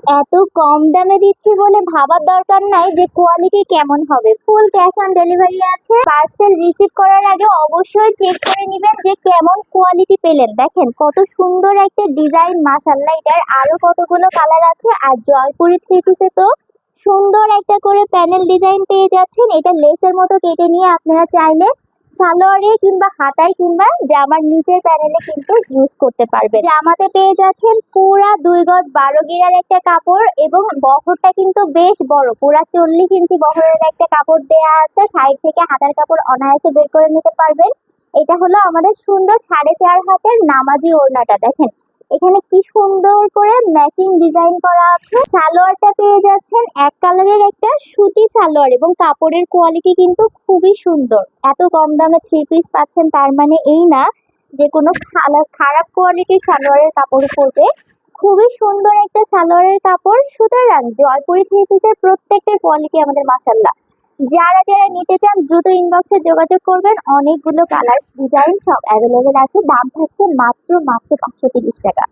এত কম দামে দিচ্ছি বলে ভাবার দরকার নাই যে কোয়ালিটি কেমন হবে। ফুল ক্যাশ অন ডেলিভারি আছে। পার্সেল রিসিভ করার আগে অবশ্যই চেক করে নেবেন যে কেমন কোয়ালিটি পেলেন। দেখেন কত সুন্দর একটা ডিজাইন, মাশাআল্লাহ। এটার আরো কতগুলো কালার আছে। আর জয়পুরি থ্রি পিসে তো সুন্দর একটা করে প্যানেল ডিজাইন পেয়ে যাচ্ছেন। এটা লেসের মতো কেটে নিয়ে আপনারা চাইলে সালোয়ারে কিংবা হাতায় কিংবা জামার নিচের প্যানেলে কিন্তু ইউজ করতে পারবেন। জামাতে পেয়ে যাচ্ছেন পুরা 2 গজ 12 গিরার একটা কাপড় এবং বহরটা কিন্তু বেশ বড়, পুরা 40 ইঞ্চি বহরের একটা কাপড় দেয়া আছে। সাইড থেকে হাতার কাপড় অনায়াসে বের করে নিতে পারবেন। এটা হলো আমাদের সুন্দর 4.5 হাতের নামাজি ওড়নাটা। দেখেন এখানে কি সুন্দর করে ম্যাচিং ডিজাইন করা আছে। সালোয়ারটা পেয়ে যাচ্ছেন এক কালারের একটা সুতি সালোয়ার এবং কাপড়ের কোয়ালিটি কিন্তু খুবই সুন্দর। এত কম দামে থ্রি পিস পাচ্ছেন তার মানে এই না যে কোনো খারাপ কোয়ালিটির সালোয়ারের কাপড় পরবে। খুবই সুন্দর একটা সালোয়ারের কাপড়। সুতরাং জয়পুরি থ্রি পিসের প্রত্যেকটার কোয়ালিটি আমাদের মাশাআল্লাহ। যারা যারা নিতে চান দ্রুত ইনবক্সে যোগাযোগ করবেন। অনেকগুলো কালার ডিজাইন সব অ্যাভেলেবেল আছে। দাম থাকছে মাত্র 530 টাকা।